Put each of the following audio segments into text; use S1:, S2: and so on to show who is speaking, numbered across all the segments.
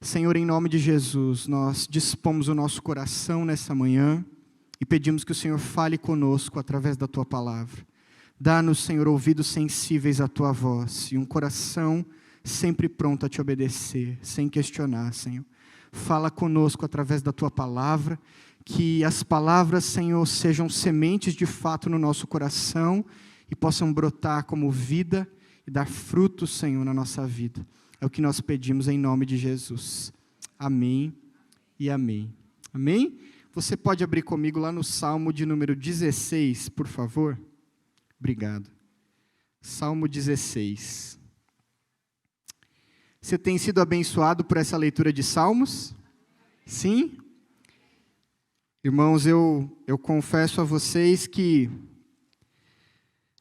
S1: Senhor, em nome de Jesus, nós dispomos o nosso coração nessa manhã e pedimos que o Senhor fale conosco através da Tua palavra. Dá-nos, Senhor, ouvidos sensíveis à Tua voz e um coração sempre pronto a Te obedecer, sem questionar, Senhor. Fala conosco através da Tua palavra, que as palavras, Senhor, sejam sementes de fato no nosso coração e possam brotar como vida e dar frutos, Senhor, na nossa vida. É o que nós pedimos em nome de Jesus. Amém e amém. Amém? Você pode abrir comigo lá no Salmo de número 16, por favor? Obrigado. Salmo 16. Você tem sido abençoado por essa leitura de Salmos? Sim? Irmãos, eu confesso a vocês que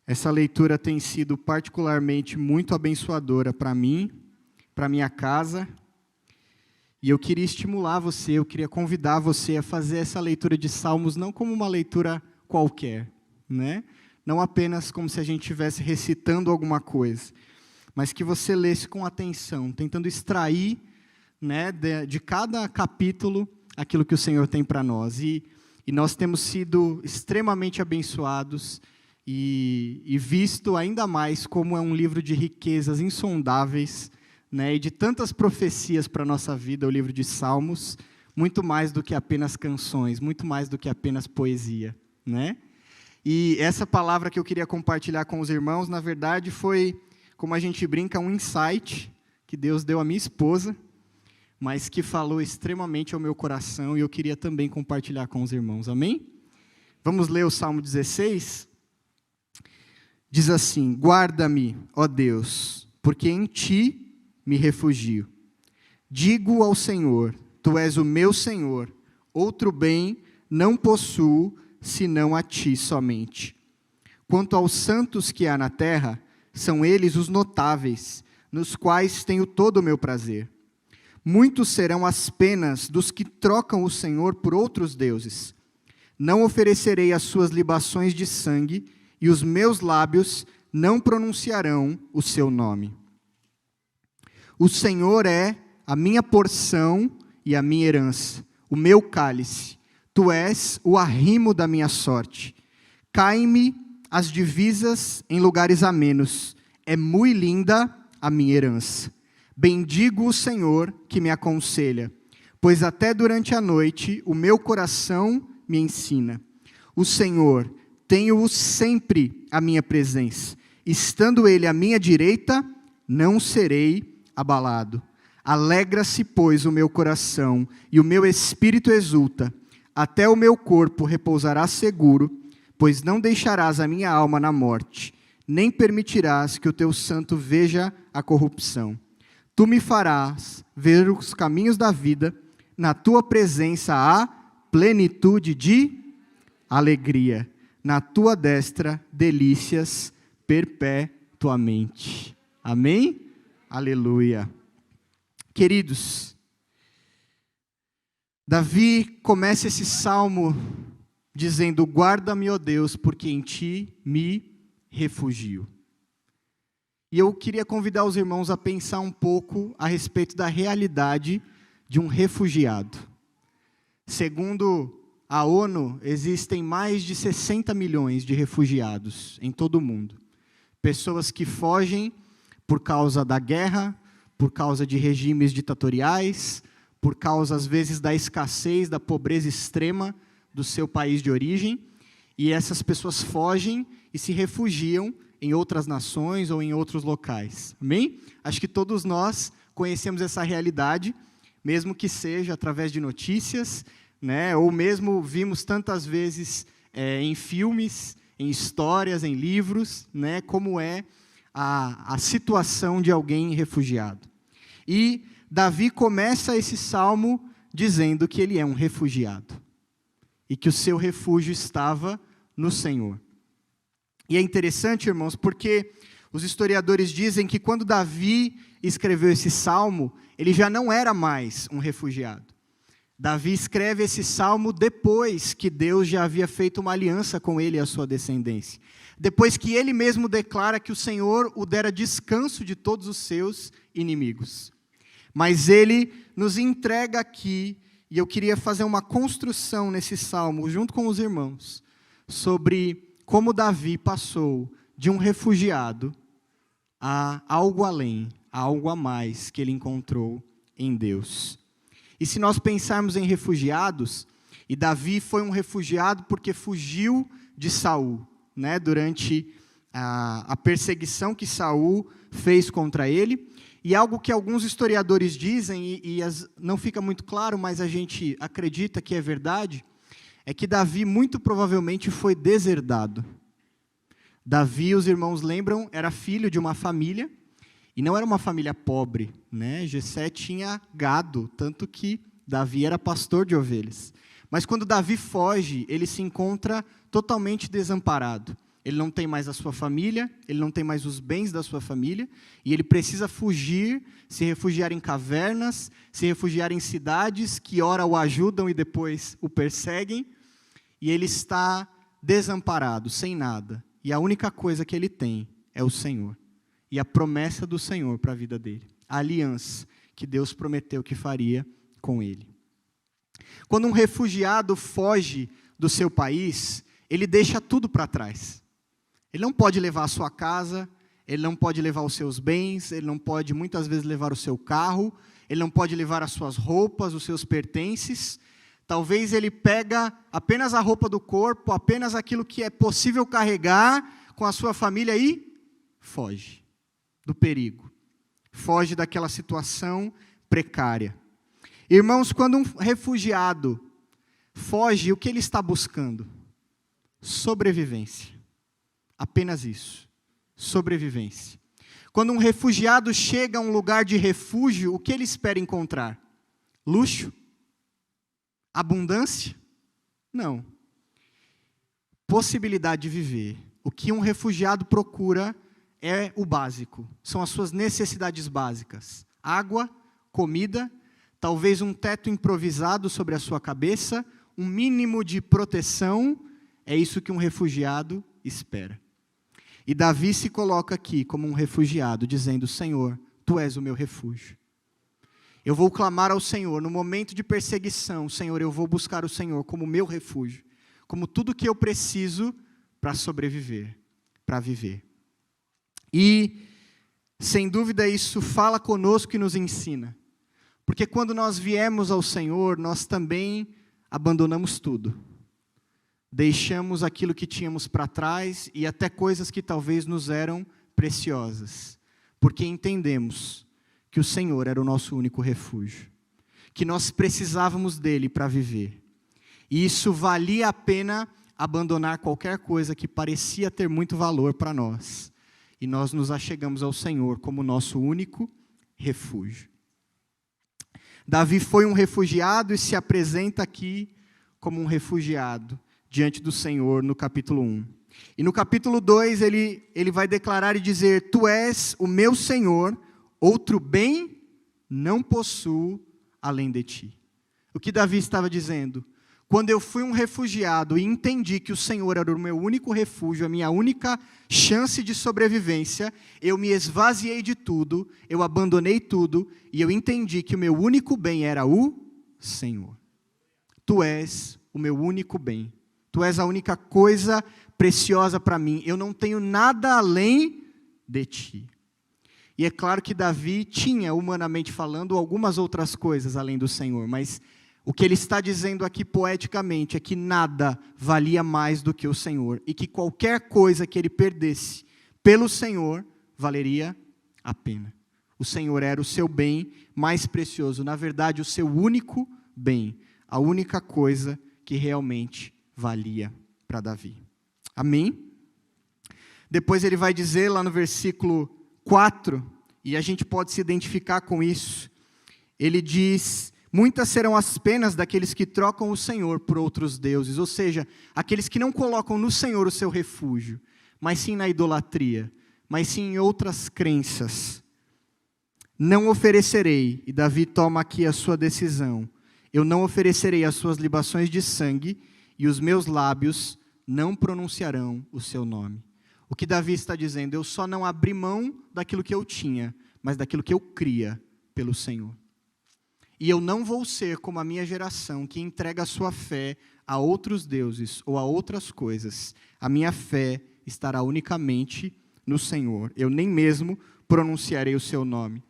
S1: essa leitura tem sido particularmente muito abençoadora para mim, para minha casa, e eu queria estimular você, eu queria convidar você a fazer essa leitura de Salmos não como uma leitura qualquer, né? Não apenas como se a gente estivesse recitando alguma coisa, mas que você lesse com atenção, tentando extrair, né, de cada capítulo aquilo que o Senhor tem para nós. E nós temos sido extremamente abençoados e visto ainda mais como é um livro de riquezas insondáveis, né, e de tantas profecias para a nossa vida, o livro de Salmos, muito mais do que apenas canções, muito mais do que apenas poesia, né? E essa palavra que eu queria compartilhar com os irmãos, na verdade, foi, como a gente brinca, um insight que Deus deu à minha esposa, mas que falou extremamente ao meu coração, e eu queria também compartilhar com os irmãos, amém? Vamos ler o Salmo 16? Diz assim: guarda-me, ó Deus, porque em Ti me refugio. Digo ao Senhor, Tu és o meu Senhor, outro bem não possuo, senão a Ti somente. Quanto aos santos que há na terra, são eles os notáveis, nos quais tenho todo o meu prazer. Muitos serão as penas dos que trocam o Senhor por outros deuses. Não oferecerei as suas libações de sangue, e os meus lábios não pronunciarão o seu nome. O Senhor é a minha porção e a minha herança, o meu cálice. Tu és o arrimo da minha sorte. Caem-me as divisas em lugares amenos. É muito linda a minha herança. Bendigo o Senhor que me aconselha, pois até durante a noite o meu coração me ensina. O Senhor, tenho-o sempre à minha presença. Estando Ele à minha direita, não serei abalado. Alegra-se, pois, o meu coração, e o meu espírito exulta. Até o meu corpo repousará seguro, pois não deixarás a minha alma na morte, nem permitirás que o teu santo veja a corrupção. Tu me farás ver os caminhos da vida, na tua presença há plenitude de alegria. Na tua destra, delícias perpetuamente. Amém? Aleluia. Queridos, Davi começa esse salmo dizendo: guarda-me, ó Deus, porque em Ti me refugio. E eu queria convidar os irmãos a pensar um pouco a respeito da realidade de um refugiado. Segundo a ONU, existem mais de 60 milhões de refugiados em todo o mundo. Pessoas que fogem por causa da guerra, por causa de regimes ditatoriais, por causa, às vezes, da escassez, da pobreza extrema do seu país de origem. E essas pessoas fogem e se refugiam em outras nações ou em outros locais. Amém? Acho que todos nós conhecemos essa realidade, mesmo que seja através de notícias, né? Ou mesmo vimos tantas vezes em filmes, em histórias, em livros, né? Como é a situação de alguém refugiado. E Davi começa esse salmo dizendo que ele é um refugiado e que o seu refúgio estava no Senhor. E é interessante, irmãos, porque os historiadores dizem que quando Davi escreveu esse salmo, ele já não era mais um refugiado. Davi escreve esse salmo depois que Deus já havia feito uma aliança com ele e a sua descendência. Depois que ele mesmo declara que o Senhor o dera descanso de todos os seus inimigos. Mas ele nos entrega aqui, e eu queria fazer uma construção nesse salmo, junto com os irmãos, sobre como Davi passou de um refugiado a algo além, a algo a mais que ele encontrou em Deus. E se nós pensarmos em refugiados, e Davi foi um refugiado porque fugiu de Saul, né, durante a perseguição que Saul fez contra ele, e algo que alguns historiadores dizem, não fica muito claro, mas a gente acredita que é verdade, é que Davi muito provavelmente foi deserdado. Davi, os irmãos lembram, era filho de uma família, e não era uma família pobre, né? Jessé tinha gado, tanto que Davi era pastor de ovelhas. Mas quando Davi foge, ele se encontra totalmente desamparado. Ele não tem mais a sua família, ele não tem mais os bens da sua família, e ele precisa fugir, se refugiar em cavernas, se refugiar em cidades que ora o ajudam e depois o perseguem, e ele está desamparado, sem nada. E a única coisa que ele tem é o Senhor, e a promessa do Senhor para a vida dele, a aliança que Deus prometeu que faria com ele. Quando um refugiado foge do seu país, ele deixa tudo para trás. Ele não pode levar a sua casa, ele não pode levar os seus bens, ele não pode muitas vezes levar o seu carro, ele não pode levar as suas roupas, os seus pertences. Talvez ele pega apenas a roupa do corpo, apenas aquilo que é possível carregar com a sua família e foge do perigo. Foge daquela situação precária. Irmãos, quando um refugiado foge, o que ele está buscando? Sobrevivência. Apenas isso. Sobrevivência. Quando um refugiado chega a um lugar de refúgio, o que ele espera encontrar? Luxo? Abundância? Não. Possibilidade de viver. O que um refugiado procura é o básico. São as suas necessidades básicas. Água, comida, talvez um teto improvisado sobre a sua cabeça, um mínimo de proteção. É isso que um refugiado espera. E Davi se coloca aqui como um refugiado, dizendo: Senhor, Tu és o meu refúgio. Eu vou clamar ao Senhor no momento de perseguição. Senhor, eu vou buscar o Senhor como meu refúgio, como tudo que eu preciso para sobreviver, para viver. E, sem dúvida, isso fala conosco e nos ensina. Porque quando nós viemos ao Senhor, nós também abandonamos tudo. Deixamos aquilo que tínhamos para trás e até coisas que talvez nos eram preciosas. Porque entendemos que o Senhor era o nosso único refúgio. Que nós precisávamos dele para viver. E isso valia a pena abandonar qualquer coisa que parecia ter muito valor para nós. E nós nos achegamos ao Senhor como nosso único refúgio. Davi foi um refugiado e se apresenta aqui como um refugiado diante do Senhor no capítulo 1. E no capítulo 2 ele vai declarar e dizer: Tu és o meu Senhor, outro bem não possuo além de ti. O que Davi estava dizendo? Quando eu fui um refugiado e entendi que o Senhor era o meu único refúgio, a minha única chance de sobrevivência, eu me esvaziei de tudo, eu abandonei tudo, e eu entendi que o meu único bem era o Senhor. Tu és o meu único bem. Tu és a única coisa preciosa para mim. Eu não tenho nada além de ti. E é claro que Davi tinha, humanamente falando, algumas outras coisas além do Senhor, mas o que ele está dizendo aqui poeticamente é que nada valia mais do que o Senhor, e que qualquer coisa que ele perdesse pelo Senhor valeria a pena. O Senhor era o seu bem mais precioso, na verdade o seu único bem, a única coisa que realmente valia para Davi. Amém? Depois ele vai dizer lá no versículo 4, e a gente pode se identificar com isso, ele diz: muitas serão as penas daqueles que trocam o Senhor por outros deuses, ou seja, aqueles que não colocam no Senhor o seu refúgio, mas sim na idolatria, mas sim em outras crenças. Não oferecerei, e Davi toma aqui a sua decisão, eu não oferecerei as suas libações de sangue, e os meus lábios não pronunciarão o seu nome. O que Davi está dizendo? Eu só não abri mão daquilo que eu tinha, mas daquilo que eu cria pelo Senhor. E eu não vou ser como a minha geração, que entrega a sua fé a outros deuses ou a outras coisas. A minha fé estará unicamente no Senhor. Eu nem mesmo pronunciarei o seu nome.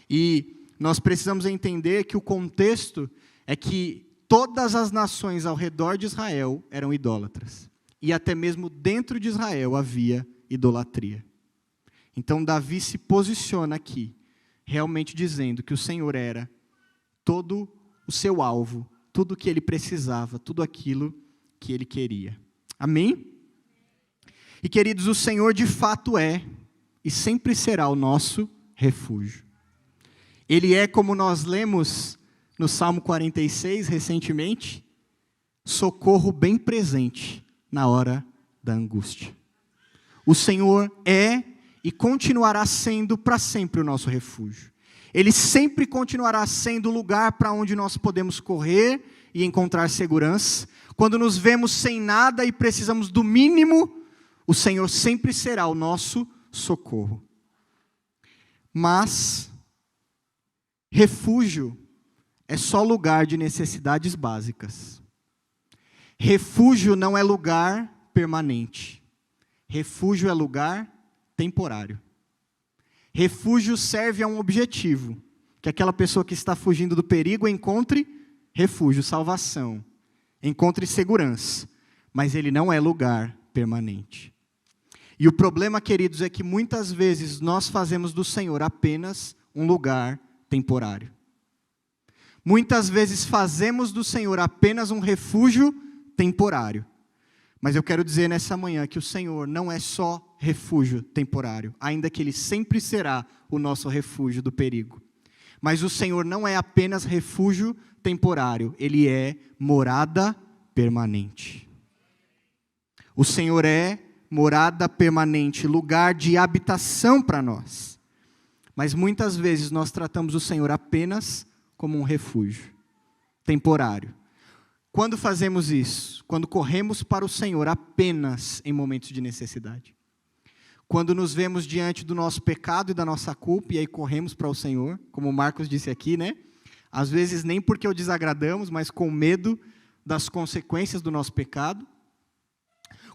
S1: E nós precisamos entender que o contexto é que todas as nações ao redor de Israel eram idólatras. E até mesmo dentro de Israel havia idolatria. Então Davi se posiciona aqui, realmente dizendo que o Senhor era todo o seu alvo, tudo o que ele precisava, tudo aquilo que ele queria. Amém? E queridos, o Senhor de fato é e sempre será o nosso refúgio. Ele é, como nós lemos no Salmo 46 recentemente, socorro bem presente na hora da angústia. O Senhor é e continuará sendo para sempre o nosso refúgio. Ele sempre continuará sendo o lugar para onde nós podemos correr e encontrar segurança. Quando nos vemos sem nada e precisamos do mínimo, o Senhor sempre será o nosso socorro. Mas refúgio é só lugar de necessidades básicas. Refúgio não é lugar permanente. Refúgio é lugar temporário. Refúgio serve a um objetivo, que aquela pessoa que está fugindo do perigo encontre refúgio, salvação, encontre segurança, mas ele não é lugar permanente. E o problema, queridos, é que muitas vezes nós fazemos do Senhor apenas um lugar temporário. Muitas vezes fazemos do Senhor apenas um refúgio temporário. Mas eu quero dizer nessa manhã que o Senhor não é só refúgio temporário, ainda que Ele sempre será o nosso refúgio do perigo. Mas o Senhor não é apenas refúgio temporário, Ele é morada permanente. O Senhor é morada permanente, lugar de habitação para nós. Mas muitas vezes nós tratamos o Senhor apenas como um refúgio temporário. Quando fazemos isso? Quando corremos para o Senhor apenas em momentos de necessidade. Quando nos vemos diante do nosso pecado e da nossa culpa, e aí corremos para o Senhor, como o Marcos disse aqui, né? Às vezes nem porque o desagradamos, mas com medo das consequências do nosso pecado.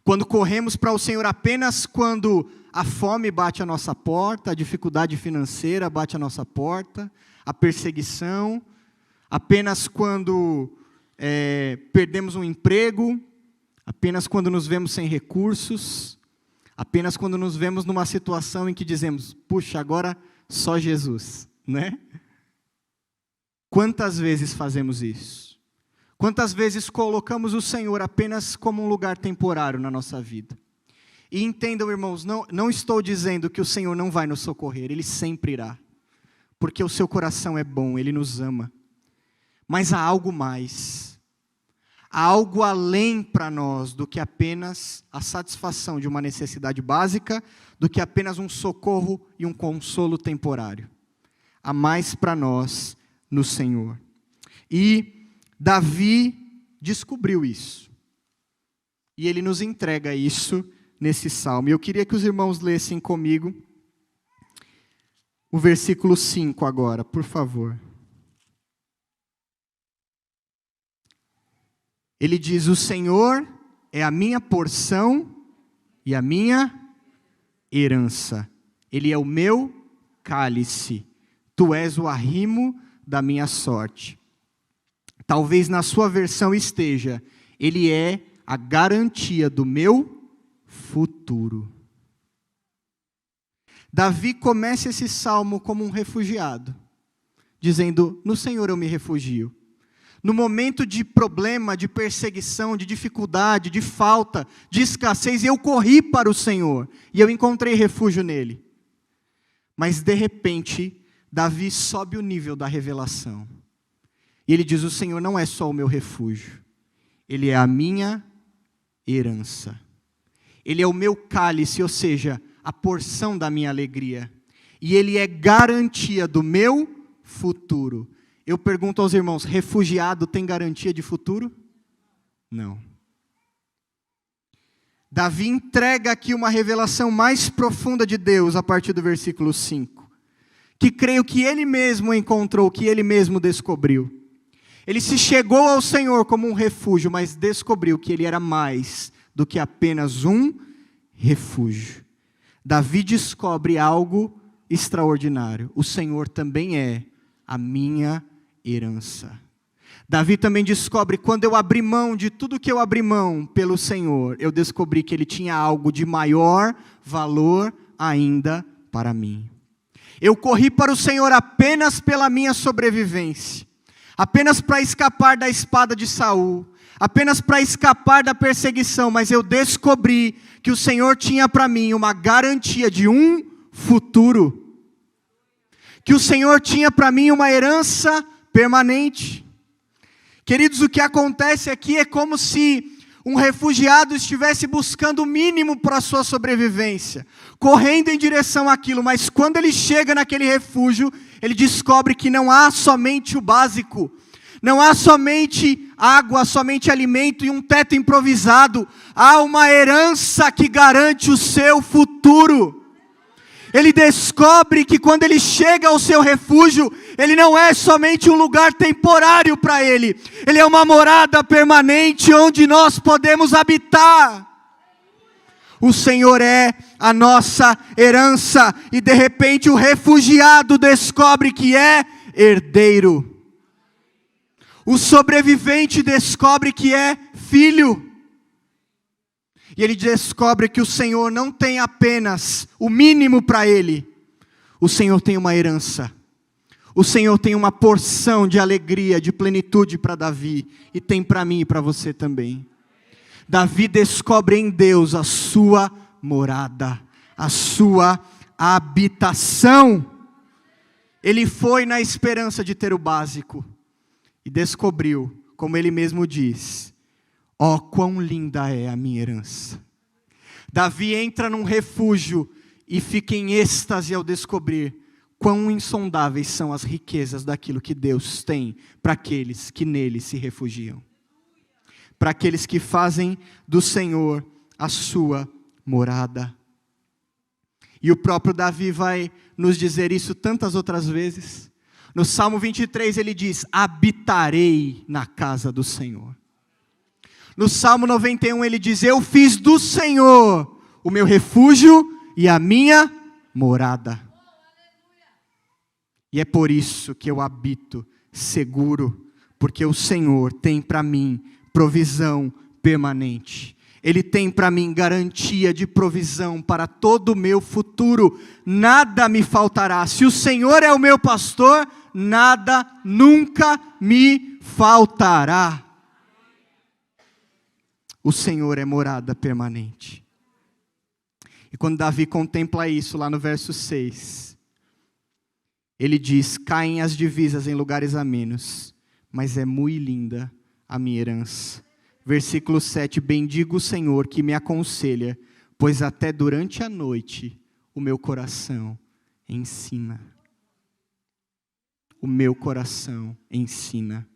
S1: Quando corremos para o Senhor apenas quando a fome bate à nossa porta, a dificuldade financeira bate à nossa porta, a perseguição, apenas quando perdemos um emprego, apenas quando nos vemos sem recursos, apenas quando nos vemos numa situação em que dizemos, puxa, agora só Jesus, né? Quantas vezes fazemos isso? Quantas vezes colocamos o Senhor apenas como um lugar temporário na nossa vida? E entendam, irmãos, não estou dizendo que o Senhor não vai nos socorrer, Ele sempre irá. Porque o seu coração é bom, Ele nos ama. Mas há algo mais. Há algo além para nós do que apenas a satisfação de uma necessidade básica, do que apenas um socorro e um consolo temporário. Há mais para nós no Senhor. E Davi descobriu isso. E ele nos entrega isso nesse salmo. E eu queria que os irmãos lessem comigo o versículo 5 agora, por favor. Ele diz, o Senhor é a minha porção e a minha herança. Ele é o meu cálice. Tu és o arrimo da minha sorte. Talvez na sua versão esteja, Ele é a garantia do meu futuro. Davi começa esse salmo como um refugiado, dizendo, no Senhor eu me refugio. No momento de problema, de perseguição, de dificuldade, de falta, de escassez, eu corri para o Senhor e eu encontrei refúgio nele. Mas de repente, Davi sobe o nível da revelação. E ele diz, o Senhor não é só o meu refúgio, Ele é a minha herança. Ele é o meu cálice, ou seja, a porção da minha alegria. E Ele é garantia do meu futuro. Eu pergunto aos irmãos, refugiado tem garantia de futuro? Não. Davi entrega aqui uma revelação mais profunda de Deus a partir do versículo 5. que creio que ele mesmo encontrou, que ele mesmo descobriu. Ele se chegou ao Senhor como um refúgio, mas descobriu que ele era mais do que apenas um refúgio. Davi descobre algo extraordinário. O Senhor também é a minha herança. Davi também descobre, quando eu abri mão de tudo que eu abri mão pelo Senhor, eu descobri que ele tinha algo de maior valor ainda para mim. Eu corri para o Senhor apenas pela minha sobrevivência, apenas para escapar da espada de Saul, apenas para escapar da perseguição, mas eu descobri que o Senhor tinha para mim uma garantia de um futuro, que o Senhor tinha para mim uma herança permanente. Queridos, o que acontece aqui é como se um refugiado estivesse buscando o mínimo para a sua sobrevivência, correndo em direção àquilo, mas quando ele chega naquele refúgio, ele descobre que não há somente o básico, não há somente água, somente alimento e um teto improvisado, há uma herança que garante o seu futuro. Ele descobre que quando ele chega ao seu refúgio, ele não é somente um lugar temporário para ele, ele é uma morada permanente onde nós podemos habitar. O Senhor é a nossa herança, e de repente o refugiado descobre que é herdeiro. O sobrevivente descobre que é filho. E ele descobre que o Senhor não tem apenas o mínimo para ele. O Senhor tem uma herança. O Senhor tem uma porção de alegria, de plenitude para Davi. E tem para mim e para você também. Davi descobre em Deus a sua morada, a sua habitação. Ele foi na esperança de ter o básico. E descobriu, como ele mesmo diz, ó, quão linda é a minha herança. Davi entra num refúgio e fica em êxtase ao descobrir quão insondáveis são as riquezas daquilo que Deus tem para aqueles que nele se refugiam. Para aqueles que fazem do Senhor a sua morada. E o próprio Davi vai nos dizer isso tantas outras vezes. No Salmo 23 ele diz, habitarei na casa do Senhor. No Salmo 91 ele diz, eu fiz do Senhor o meu refúgio e a minha morada. E é por isso que eu habito seguro, porque o Senhor tem para mim provisão permanente. Ele tem para mim garantia de provisão para todo o meu futuro. Nada me faltará. Se o Senhor é o meu pastor, nada nunca me faltará. O Senhor é morada permanente. E quando Davi contempla isso lá no verso 6, ele diz, caem as divisas em lugares amenos, mas é muito linda a minha herança. Versículo 7, bendigo o Senhor que me aconselha, pois até durante a noite o meu coração ensina. O meu coração ensina.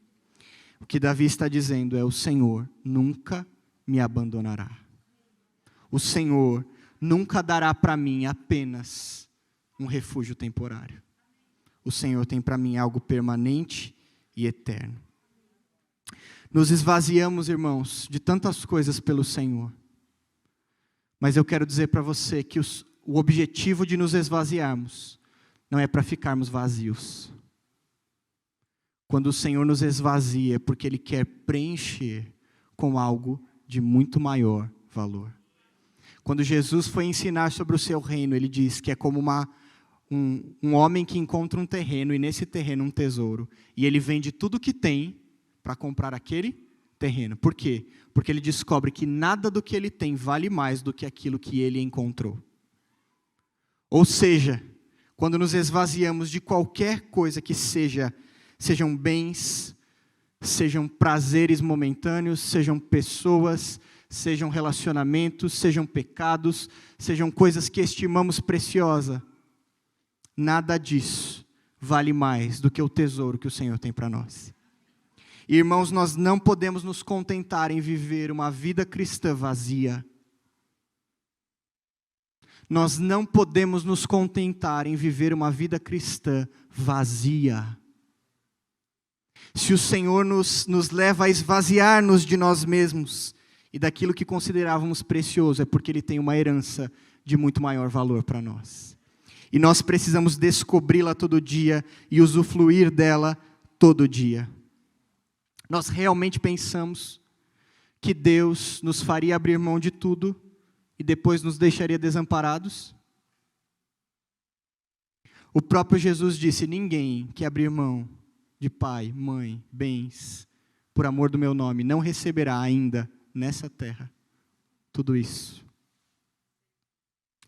S1: O que Davi está dizendo é, o Senhor nunca me abandonará. O Senhor nunca dará para mim apenas um refúgio temporário. O Senhor tem para mim algo permanente e eterno. Nos esvaziamos, irmãos, de tantas coisas pelo Senhor. Mas eu quero dizer para você que o objetivo de nos esvaziarmos não é para ficarmos vazios. Quando o Senhor nos esvazia é porque Ele quer preencher com algo de muito maior valor. Quando Jesus foi ensinar sobre o seu reino, Ele diz que é como um homem que encontra um terreno, e nesse terreno um tesouro. E ele vende tudo o que tem para comprar aquele terreno. Por quê? Porque ele descobre que nada do que ele tem vale mais do que aquilo que ele encontrou. Ou seja, quando nos esvaziamos de qualquer coisa que sejam bens, sejam prazeres momentâneos, sejam pessoas, sejam relacionamentos, sejam pecados, sejam coisas que estimamos preciosa, nada disso vale mais do que o tesouro que o Senhor tem para nós. Irmãos, nós não podemos nos contentar em viver uma vida cristã vazia. Nós não podemos nos contentar em viver uma vida cristã vazia. Se o Senhor nos leva a esvaziar-nos de nós mesmos e daquilo que considerávamos precioso, é porque Ele tem uma herança de muito maior valor para nós. E nós precisamos descobri-la todo dia e usufruir dela todo dia. Nós realmente pensamos que Deus nos faria abrir mão de tudo e depois nos deixaria desamparados? O próprio Jesus disse: ninguém que abrir mão de pai, mãe, bens, por amor do meu nome, não receberá ainda nessa terra tudo isso.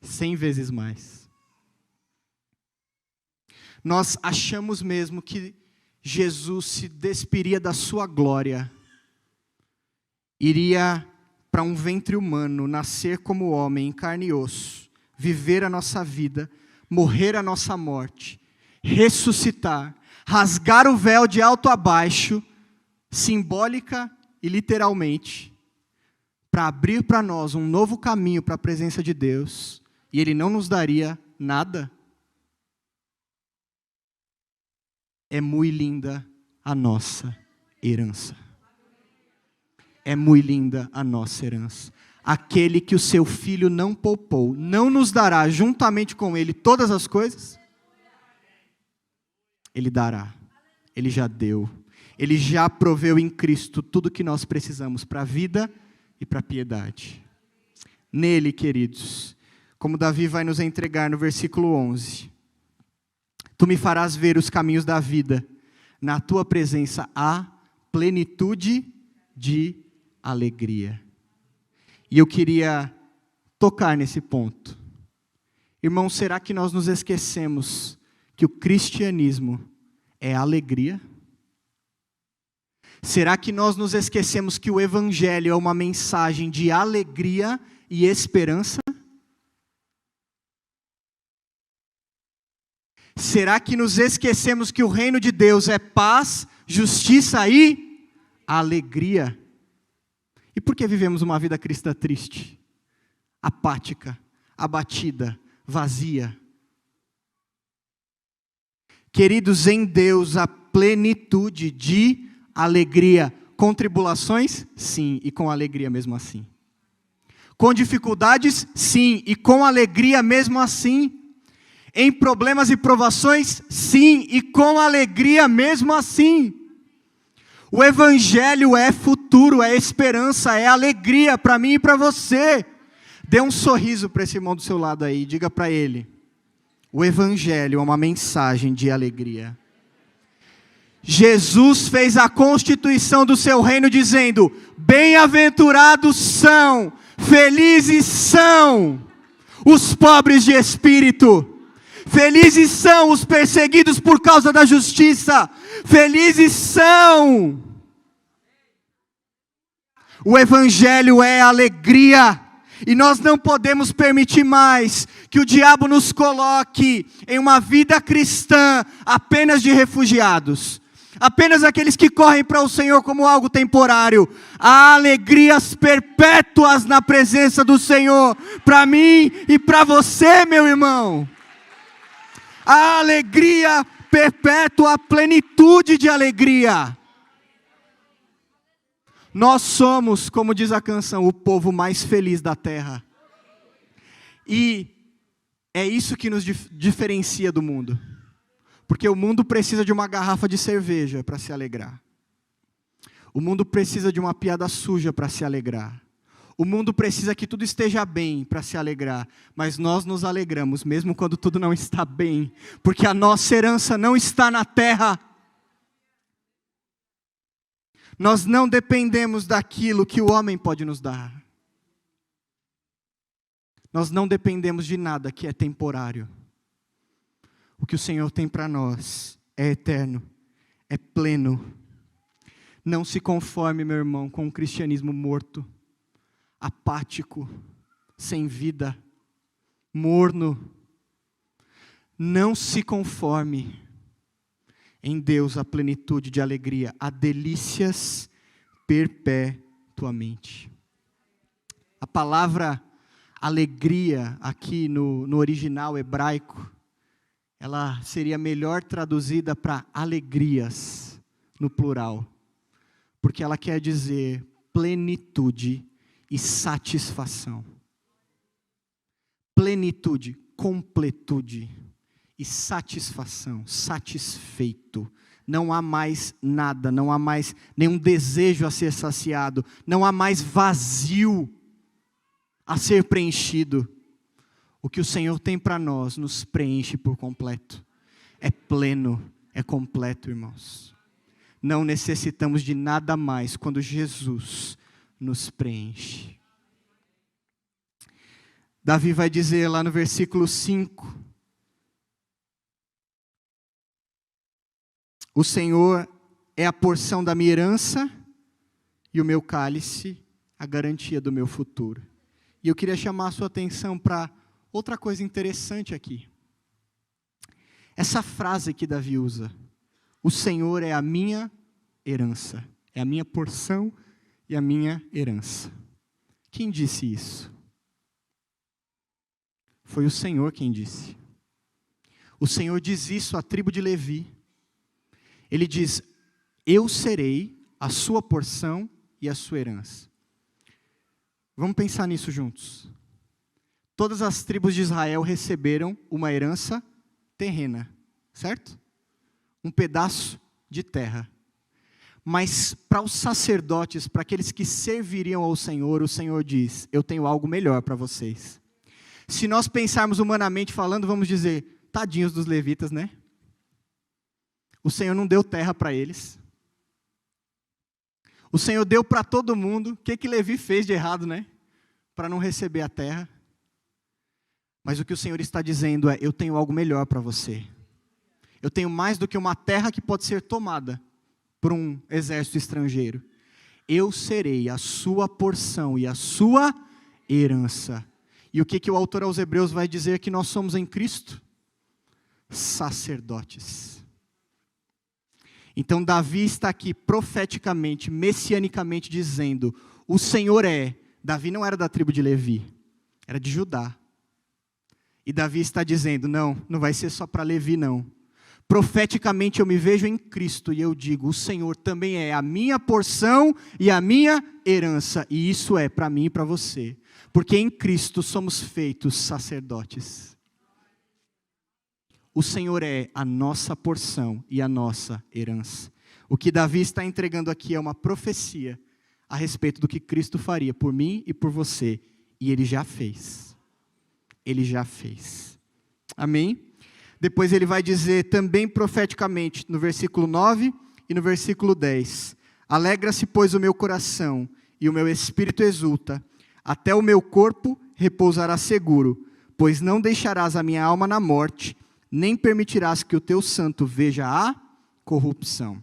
S1: 100 vezes mais. Nós achamos mesmo que Jesus se despiria da sua glória, iria para um ventre humano, nascer como homem, em carne e osso, viver a nossa vida, morrer a nossa morte, ressuscitar, rasgar o véu de alto a baixo, simbólica e literalmente, para abrir para nós um novo caminho para a presença de Deus, e Ele não nos daria nada. É muito linda a nossa herança. É muito linda a nossa herança. Aquele que o seu Filho não poupou, não nos dará juntamente com Ele todas as coisas? Ele dará. Ele já deu. Ele já proveu em Cristo tudo que nós precisamos para a vida e para a piedade. Nele, queridos, como Davi vai nos entregar no versículo 11. Tu me farás ver os caminhos da vida. Na tua presença há plenitude de alegria. E eu queria tocar nesse ponto. Irmãos, será que nós nos esquecemos que o cristianismo é alegria? Será que nós nos esquecemos que o evangelho é uma mensagem de alegria e esperança? Será que nos esquecemos que o reino de Deus é paz, justiça e alegria? E por que vivemos uma vida cristã triste, apática, abatida, vazia? Queridos, em Deus há plenitude de alegria. Com tribulações? Sim, e com alegria mesmo assim. Com dificuldades? Sim, e com alegria mesmo assim. Em problemas e provações? Sim, e com alegria mesmo assim. O evangelho é futuro, é esperança, é alegria para mim e para você. Dê um sorriso para esse irmão do seu lado aí, diga para ele: o evangelho é uma mensagem de alegria. Jesus fez a constituição do seu reino dizendo: bem-aventurados são, felizes são os pobres de espírito. Felizes são os perseguidos por causa da justiça. Felizes são. O evangelho é alegria. E nós não podemos permitir mais que o diabo nos coloque em uma vida cristã apenas de refugiados. Apenas aqueles que correm para o Senhor como algo temporário. Há alegrias perpétuas na presença do Senhor. Para mim e para você, meu irmão. A alegria perpétua, a plenitude de alegria. Nós somos, como diz a canção, o povo mais feliz da terra. E é isso que nos diferencia do mundo. Porque o mundo precisa de uma garrafa de cerveja para se alegrar. O mundo precisa de uma piada suja para se alegrar. O mundo precisa que tudo esteja bem para se alegrar, mas nós nos alegramos mesmo quando tudo não está bem, porque a nossa herança não está na terra. Nós não dependemos daquilo que o homem pode nos dar. Nós não dependemos de nada que é temporário. O que o Senhor tem para nós é eterno, é pleno. Não se conforme, meu irmão, com um cristianismo morto, apático, sem vida, morno. Não se conforme. Em Deus a plenitude de alegria, há delícias perpetuamente. A palavra alegria aqui no original hebraico, ela seria melhor traduzida para alegrias, no plural. Porque ela quer dizer plenitude e satisfação. Plenitude, completude e satisfação, satisfeito. Não há mais nada, não há mais nenhum desejo a ser saciado, não há mais vazio a ser preenchido. O que o Senhor tem para nós nos preenche por completo. É pleno, é completo, irmãos. Não necessitamos de nada mais quando Jesus nos preenche. Davi vai dizer lá no versículo 5: o Senhor é a porção da minha herança e o meu cálice, a garantia do meu futuro. E eu queria chamar a sua atenção para outra coisa interessante aqui. Essa frase que Davi usa: o Senhor é a minha herança, é a minha porção e a minha herança. Quem disse isso? Foi o Senhor quem disse. O Senhor diz isso à tribo de Levi. Ele diz: eu serei a sua porção e a sua herança. Vamos pensar nisso juntos. Todas as tribos de Israel receberam uma herança terrena, certo? Um pedaço de terra. Mas para os sacerdotes, para aqueles que serviriam ao Senhor, o Senhor diz: eu tenho algo melhor para vocês. Se nós pensarmos humanamente falando, vamos dizer: tadinhos dos levitas, né? O Senhor não deu terra para eles. O Senhor deu para todo mundo. O que Levi fez de errado, né? Para não receber a terra. Mas o que o Senhor está dizendo é: eu tenho algo melhor para você. Eu tenho mais do que uma terra que pode ser tomada por um exército estrangeiro. Eu serei a sua porção e a sua herança. E o que o autor aos Hebreus vai dizer que nós somos em Cristo? Sacerdotes. Então Davi está aqui profeticamente, messianicamente dizendo: o Senhor é. Davi não era da tribo de Levi, era de Judá. E Davi está dizendo: não vai ser só para Levi não. Profeticamente eu me vejo em Cristo e eu digo: o Senhor também é a minha porção e a minha herança. E isso é para mim e para você. Porque em Cristo somos feitos sacerdotes. O Senhor é a nossa porção e a nossa herança. O que Davi está entregando aqui é uma profecia a respeito do que Cristo faria por mim e por você. E Ele já fez. Ele já fez. Amém? Depois ele vai dizer também profeticamente, no versículo 9 e no versículo 10. Alegra-se, pois, o meu coração e o meu espírito exulta. Até o meu corpo repousará seguro, pois não deixarás a minha alma na morte, nem permitirás que o teu santo veja a corrupção.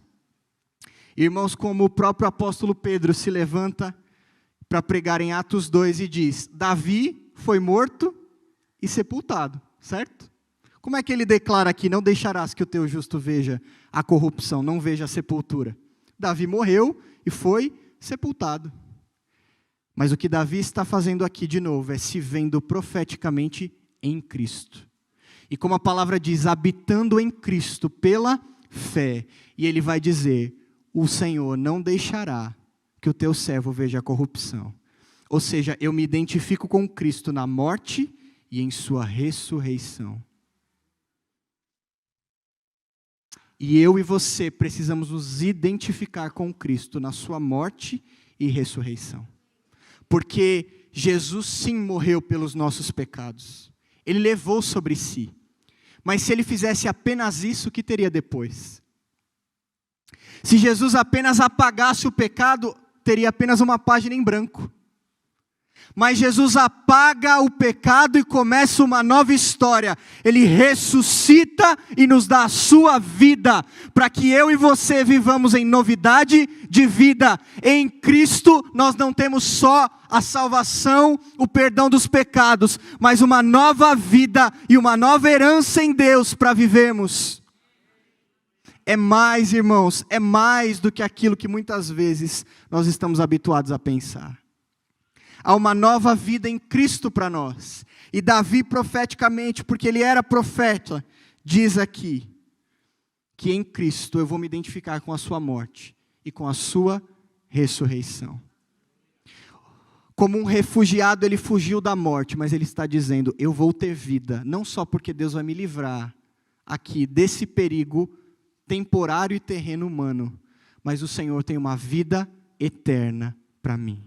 S1: Irmãos, como o próprio apóstolo Pedro se levanta para pregar em Atos 2 e diz: Davi foi morto e sepultado, certo? Como é que ele declara aqui: não deixarás que o teu justo veja a corrupção, não veja a sepultura? Davi morreu e foi sepultado. Mas o que Davi está fazendo aqui de novo é se vendo profeticamente em Cristo. E como a palavra diz, habitando em Cristo pela fé. E ele vai dizer: o Senhor não deixará que o teu servo veja a corrupção. Ou seja, eu me identifico com Cristo na morte e em sua ressurreição. E eu e você precisamos nos identificar com Cristo na sua morte e ressurreição. Porque Jesus sim morreu pelos nossos pecados. Ele levou sobre si. Mas se ele fizesse apenas isso, o que teria depois? Se Jesus apenas apagasse o pecado, teria apenas uma página em branco. Mas Jesus apaga o pecado e começa uma nova história. Ele ressuscita e nos dá a sua vida, para que eu e você vivamos em novidade de vida. Em Cristo nós não temos só a salvação, o perdão dos pecados, mas uma nova vida e uma nova herança em Deus para vivermos. É mais, irmãos, é mais do que aquilo que muitas vezes nós estamos habituados a pensar. há uma nova vida em Cristo para nós. E Davi profeticamente, porque ele era profeta, diz aqui, que em Cristo eu vou me identificar com a sua morte e com a sua ressurreição. Como um refugiado, ele fugiu da morte, mas ele está dizendo, eu vou ter vida, não só porque Deus vai me livrar aqui desse perigo temporário e terreno humano, mas o Senhor tem uma vida eterna para mim.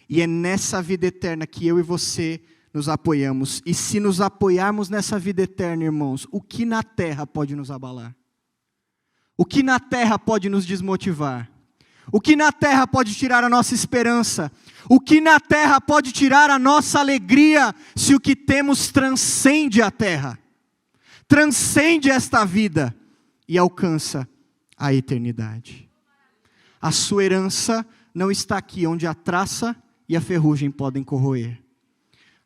S1: E é nessa vida eterna que eu e você nos apoiamos. E se nos apoiarmos nessa vida eterna, irmãos, o que na terra pode nos abalar? O que na terra pode nos desmotivar? O que na terra pode tirar a nossa esperança? O que na terra pode tirar a nossa alegria, se o que temos transcende a terra? Transcende esta vida e alcança a eternidade. A sua herança não está aqui, onde a traça e a ferrugem podem corroer.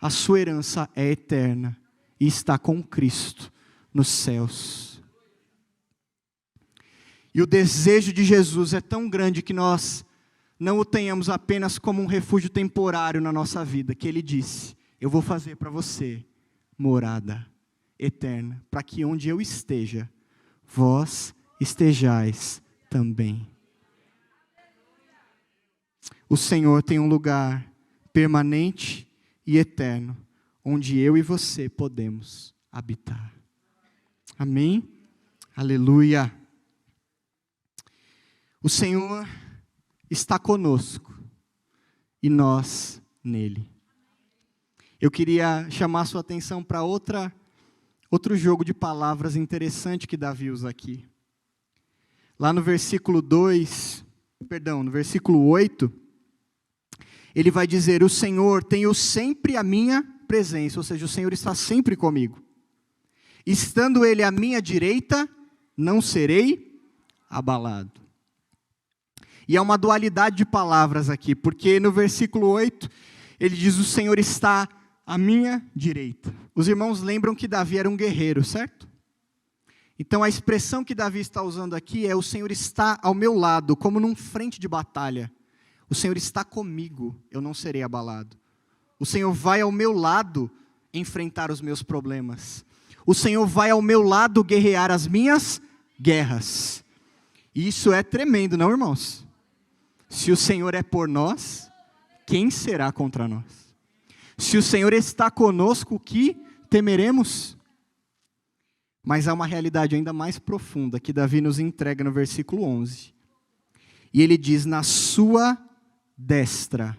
S1: A sua herança é eterna e está com Cristo nos céus. E o desejo de Jesus é tão grande que nós não o tenhamos apenas como um refúgio temporário na nossa vida, que Ele disse, eu vou fazer para você morada eterna, para que onde eu esteja, vós estejais também. O Senhor tem um lugar permanente e eterno, onde eu e você podemos habitar. Amém? Aleluia. O Senhor está conosco e nós nele. Eu queria chamar a sua atenção para outro jogo de palavras interessante que Davi usa aqui. Lá no versículo 8, ele vai dizer, o Senhor tenho sempre a minha presença, ou seja, o Senhor está sempre comigo. Estando Ele à minha direita, não serei abalado. E é uma dualidade de palavras aqui, porque no versículo 8, ele diz, o Senhor está à minha direita. Os irmãos lembram que Davi era um guerreiro, certo? Então a expressão que Davi está usando aqui é, o Senhor está ao meu lado, como num frente de batalha. O Senhor está comigo, eu não serei abalado. O Senhor vai ao meu lado enfrentar os meus problemas. O Senhor vai ao meu lado guerrear as minhas guerras. E isso é tremendo, não, irmãos? Se o Senhor é por nós, quem será contra nós? Se o Senhor está conosco, o que temeremos? Mas há uma realidade ainda mais profunda que Davi nos entrega no versículo 11. E ele diz, na sua destra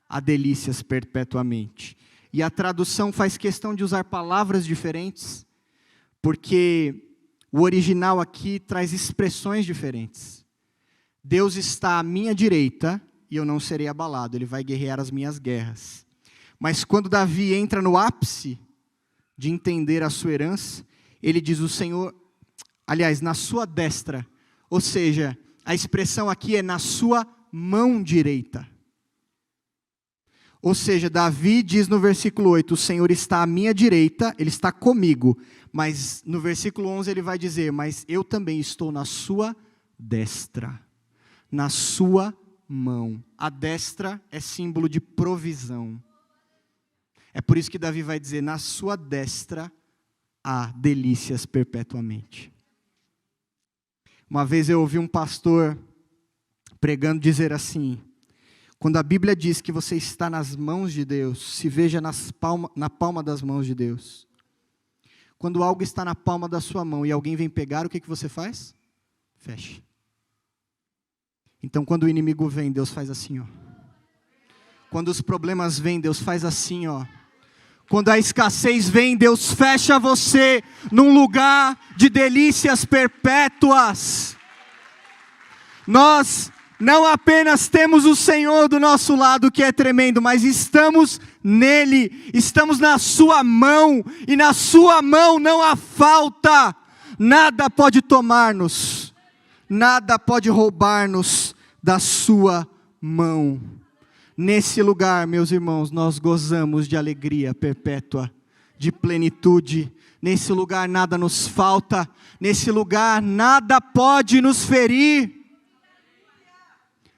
S1: há delícias perpetuamente. E a tradução faz questão de usar palavras diferentes, porque o original aqui traz expressões diferentes. Deus está à minha direita e eu não serei abalado, Ele vai guerrear as minhas guerras. Mas quando Davi entra no ápice de entender a sua herança, ele diz, o Senhor, aliás, na sua destra, ou seja, a expressão aqui é na sua mão direita. Ou seja, Davi diz no versículo 8, o Senhor está à minha direita, Ele está comigo. Mas no versículo 11 ele vai dizer, mas eu também estou na sua destra, na sua mão. A destra é símbolo de provisão. É por isso que Davi vai dizer, na sua destra há delícias perpetuamente. Uma vez eu ouvi um pastor pregando dizer assim, quando a Bíblia diz que você está nas mãos de Deus, se veja na palma das mãos de Deus. Quando algo está na palma da sua mão e alguém vem pegar, o que você faz? Fecha. Então quando o inimigo vem, Deus faz assim, ó. Quando os problemas vêm, Deus faz assim, ó. Quando a escassez vem, Deus fecha você num lugar de delícias perpétuas. Nós não apenas temos o Senhor do nosso lado, que é tremendo, mas estamos nele, estamos na sua mão, e na sua mão não há falta. Nada pode tomar-nos, nada pode roubar-nos da sua mão. Nesse lugar, meus irmãos, nós gozamos de alegria perpétua, de plenitude. Nesse lugar nada nos falta, nesse lugar nada pode nos ferir.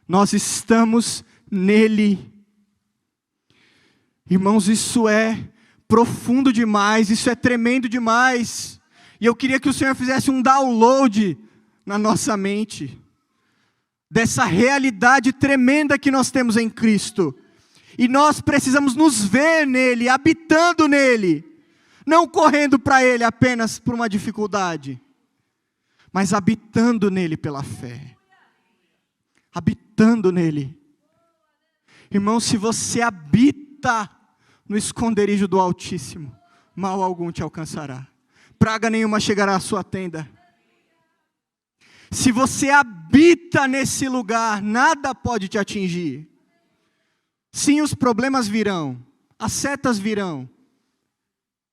S1: Nós estamos nele. Irmãos, isso é profundo demais, isso é tremendo demais. E eu queria que o Senhor fizesse um download na nossa mente dessa realidade tremenda que nós temos em Cristo. E nós precisamos nos ver nele, habitando nele, não correndo para ele apenas por uma dificuldade, mas habitando nele pela fé. Habitando nele. Irmão, se você habita no esconderijo do Altíssimo, mal algum te alcançará, praga nenhuma chegará à sua tenda. Se você habita nesse lugar, nada pode te atingir. Sim, os problemas virão, as setas virão,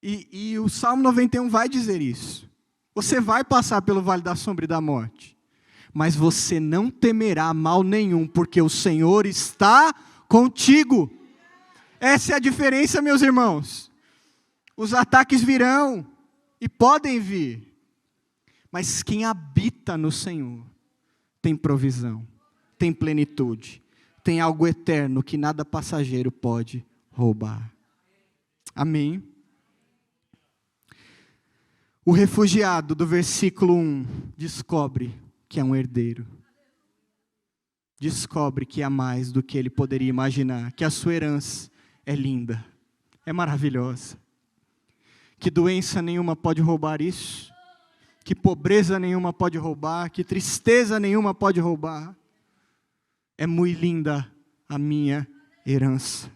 S1: e o Salmo 91 vai dizer isso. Você vai passar pelo vale da sombra e da morte, mas você não temerá mal nenhum, porque o Senhor está contigo. Essa é a diferença, meus irmãos. Os ataques virão, e podem vir, mas quem habita no Senhor, tem provisão, tem plenitude, tem algo eterno que nada passageiro pode roubar. Amém? O refugiado do versículo 1 descobre que é um herdeiro. Descobre que há mais do que ele poderia imaginar, que a sua herança é linda, é maravilhosa, que doença nenhuma pode roubar isso, que pobreza nenhuma pode roubar, que tristeza nenhuma pode roubar. É muito linda a minha herança.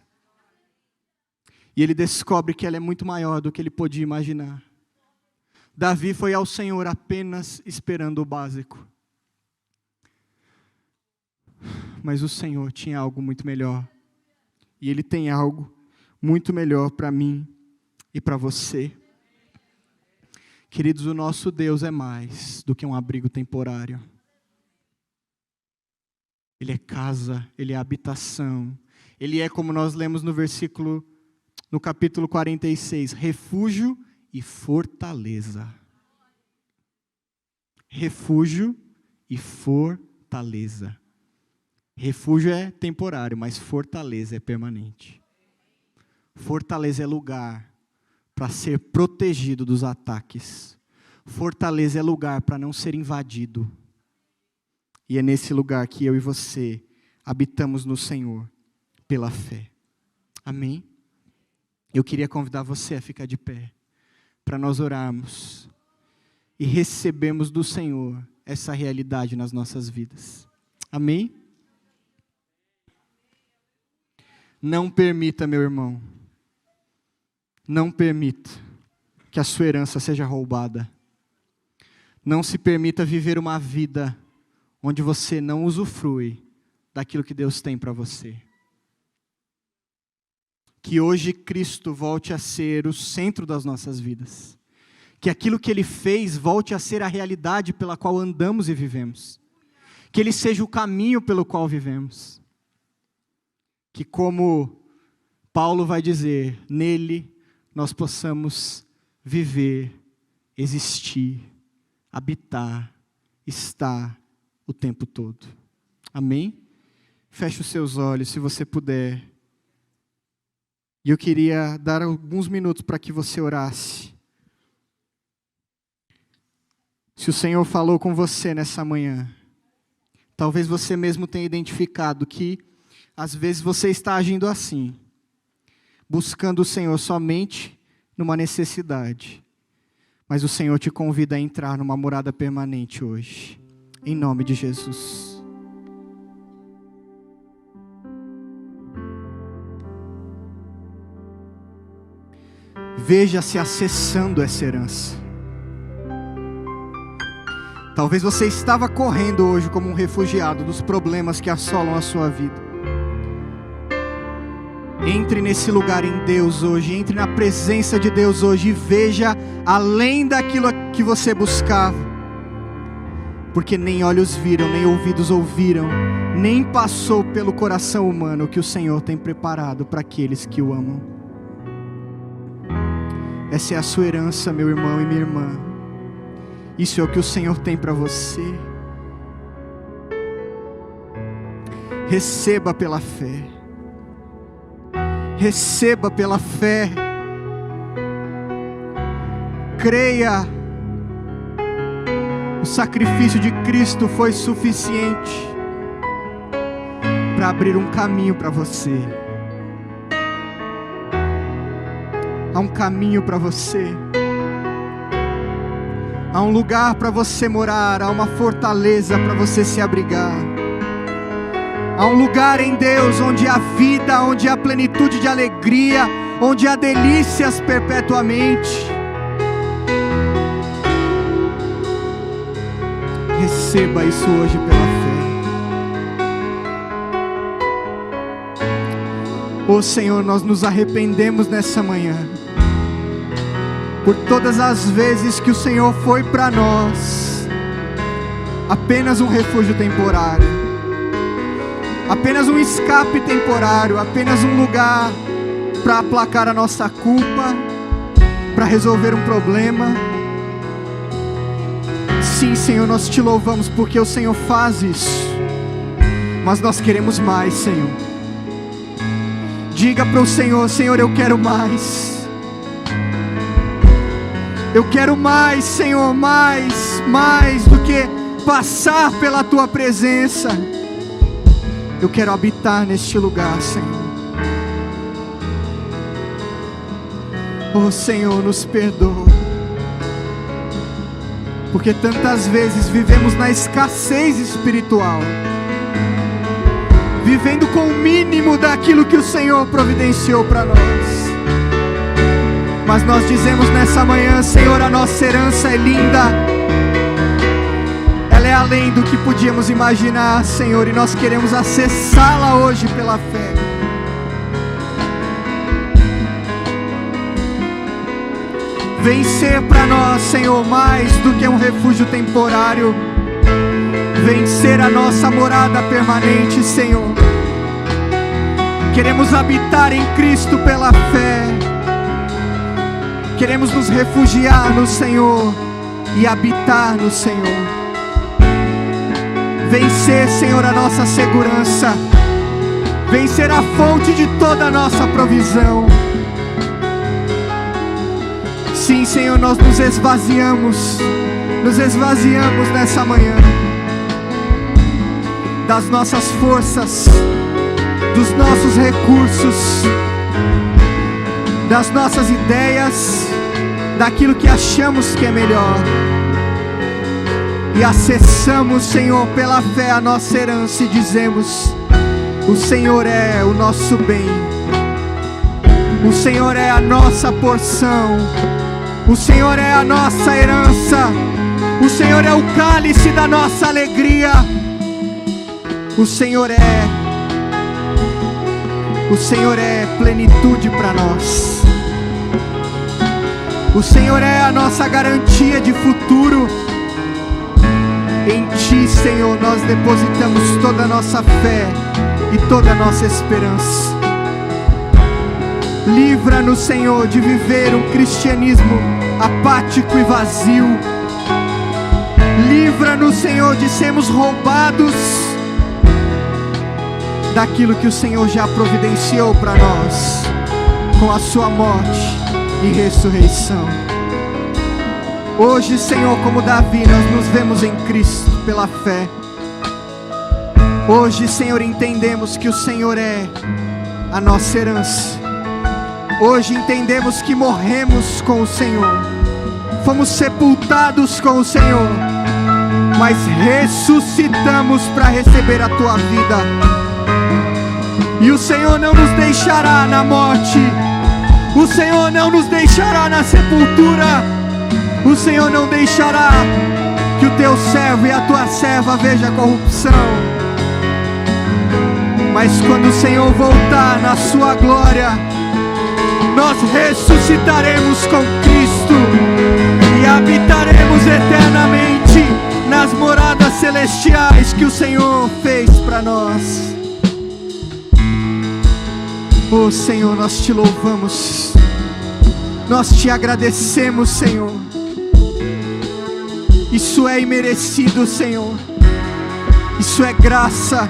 S1: E ele descobre que ela é muito maior do que ele podia imaginar. Davi foi ao Senhor apenas esperando o básico. Mas o Senhor tinha algo muito melhor. E Ele tem algo muito melhor para mim e para você. Queridos, o nosso Deus é mais do que um abrigo temporário. Ele é casa, Ele é habitação. Ele é, como nós lemos no capítulo 46, refúgio e fortaleza. Refúgio e fortaleza. Refúgio é temporário, mas fortaleza é permanente. Fortaleza é lugar para ser protegido dos ataques. Fortaleza é lugar para não ser invadido. E é nesse lugar que eu e você habitamos no Senhor, pela fé. Amém? Eu queria convidar você a ficar de pé, para nós orarmos e recebermos do Senhor essa realidade nas nossas vidas. Amém? Não permita, meu irmão, não permita que a sua herança seja roubada. Não se permita viver uma vida onde você não usufrui daquilo que Deus tem para você. Que hoje Cristo volte a ser o centro das nossas vidas. Que aquilo que Ele fez volte a ser a realidade pela qual andamos e vivemos. Que Ele seja o caminho pelo qual vivemos. Que, como Paulo vai dizer, nele nós possamos viver, existir, habitar, estar o tempo todo. Amém? Feche os seus olhos, se você puder. E eu queria dar alguns minutos para que você orasse. Se o Senhor falou com você nessa manhã, talvez você mesmo tenha identificado que às vezes você está agindo assim, buscando o Senhor somente numa necessidade. Mas o Senhor te convida a entrar numa morada permanente hoje, em nome de Jesus. Veja-se acessando essa herança. Talvez você estava correndo hoje como um refugiado dos problemas que assolam a sua vida. Entre nesse lugar em Deus hoje, entre na presença de Deus hoje e veja além daquilo que você buscava. Porque nem olhos viram, nem ouvidos ouviram, nem passou pelo coração humano o que o Senhor tem preparado para aqueles que o amam. Essa é a sua herança, meu irmão e minha irmã. Isso é o que o Senhor tem para você. Receba pela fé. Receba pela fé. Creia. O sacrifício de Cristo foi suficiente para abrir um caminho para você. Há um caminho para você. Há um lugar para você morar. Há uma fortaleza para você se abrigar. Há um lugar em Deus onde há vida, onde há plenitude de alegria, onde há delícias perpetuamente. Receba isso hoje pela fé. Oh Senhor, nós nos arrependemos nessa manhã por todas as vezes que o Senhor foi para nós apenas um refúgio temporário, apenas um escape temporário, apenas um lugar para aplacar a nossa culpa, para resolver um problema. Sim, Senhor, nós te louvamos porque o Senhor faz isso, mas nós queremos mais, Senhor. Diga para o Senhor: Senhor, eu quero mais. Eu quero mais, Senhor, mais do que passar pela Tua presença. Eu quero habitar neste lugar, Senhor. Oh Senhor, nos perdoa, porque tantas vezes vivemos na escassez espiritual, vivendo com o mínimo daquilo que o Senhor providenciou para nós. Mas nós dizemos nessa manhã: Senhor, a nossa herança é linda, ela é além do que podíamos imaginar, Senhor, e nós queremos acessá-la hoje pela fé. Vem ser para nós, Senhor, mais do que um refúgio temporário. Vem ser a nossa morada permanente, Senhor. Queremos habitar em Cristo pela fé. Queremos nos refugiar no Senhor e habitar no Senhor. Vem ser, Senhor, a nossa segurança. Vem ser a fonte de toda a nossa provisão. Sim, Senhor, nós nos esvaziamos nessa manhã das nossas forças, dos nossos recursos, das nossas ideias, daquilo que achamos que é melhor, e acessamos, Senhor, pela fé a nossa herança e dizemos: o Senhor é o nosso bem, o Senhor é a nossa porção, o Senhor é a nossa herança, o Senhor é o cálice da nossa alegria, o Senhor é plenitude para nós, o Senhor é a nossa garantia de futuro. Em Ti, Senhor, nós depositamos toda a nossa fé e toda a nossa esperança. Livra-nos, Senhor, de viver um cristianismo apático e vazio. Livra-nos, Senhor, de sermos roubados daquilo que o Senhor já providenciou para nós com a sua morte e ressurreição. Hoje, Senhor, como Davi, nós nos vemos em Cristo pela fé. Hoje, Senhor, entendemos que o Senhor é a nossa herança. Hoje entendemos que morremos com o Senhor, fomos sepultados com o Senhor, mas ressuscitamos para receber a Tua vida. E o Senhor não nos deixará na morte, o Senhor não nos deixará na sepultura, o Senhor não deixará que o Teu servo e a Tua serva vejam a corrupção. Mas quando o Senhor voltar na Sua glória, nós ressuscitaremos com Cristo e habitaremos eternamente nas moradas celestiais que o Senhor fez para nós. Oh Senhor, nós Te louvamos, nós Te agradecemos, Senhor. Isso é imerecido, Senhor. Isso é graça,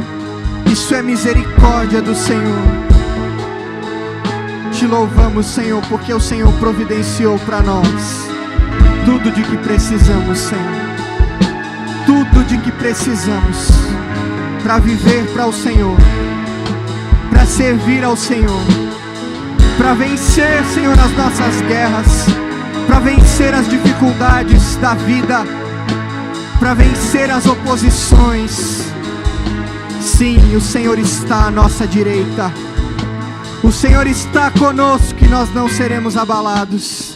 S1: isso é misericórdia do Senhor. te louvamos, Senhor, porque o Senhor providenciou para nós tudo de que precisamos, Senhor. Tudo de que precisamos para viver para o Senhor, para servir ao Senhor, para vencer, Senhor, as nossas guerras, para vencer as dificuldades da vida, para vencer as oposições. Sim, o Senhor está à nossa direita, o Senhor está conosco e nós não seremos abalados.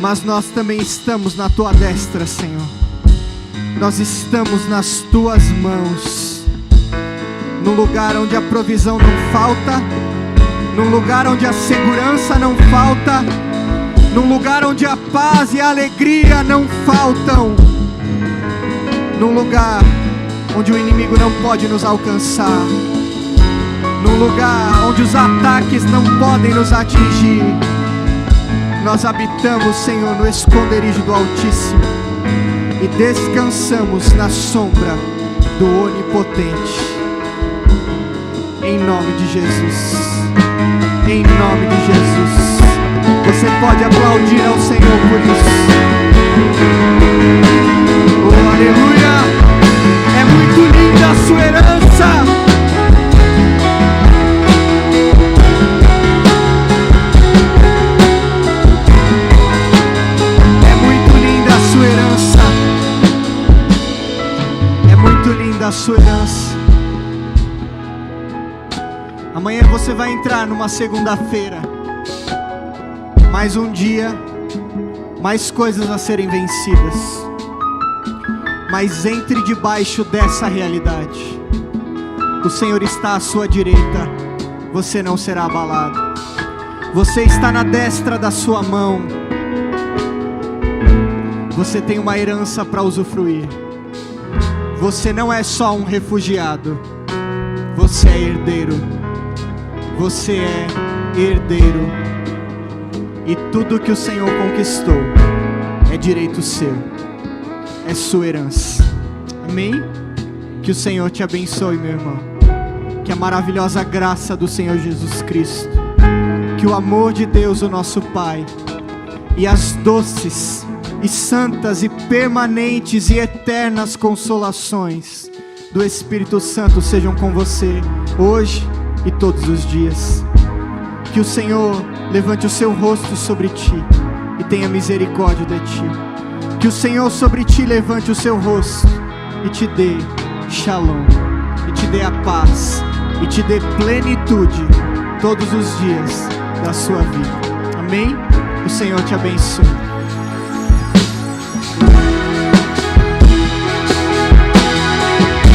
S1: Mas nós também estamos na tua destra, Senhor. Nós estamos nas tuas mãos, num lugar onde a provisão não falta, num lugar onde a segurança não falta, num lugar onde a paz e a alegria não faltam, num lugar onde o inimigo não pode nos alcançar, num lugar onde os ataques não podem nos atingir. Nós habitamos, Senhor, no esconderijo do Altíssimo e descansamos na sombra do Onipotente. Em nome de Jesus, em nome de Jesus. Você pode aplaudir ao Senhor por isso. Oh, aleluia! É muito linda a sua herança. Da sua herança. Amanhã você vai entrar numa segunda-feira, mais um dia, mais coisas a serem vencidas. Mas entre debaixo dessa realidade. O Senhor está à sua direita, você não será abalado. Você está na destra da sua mão. Você tem uma herança para usufruir. Você não é só um refugiado, você é herdeiro. Você é herdeiro. E tudo que o Senhor conquistou é direito seu, é sua herança. Amém? Que o Senhor te abençoe, meu irmão. Que a maravilhosa graça do Senhor Jesus Cristo, que o amor de Deus, o nosso Pai, e as doces e santas e permanentes e eternas consolações do Espírito Santo sejam com você hoje e todos os dias. Que o Senhor levante o seu rosto sobre ti e tenha misericórdia de ti. Que o Senhor sobre ti levante o seu rosto e te dê shalom, e te dê a paz, e te dê plenitude todos os dias da sua vida. Amém? O Senhor te abençoe.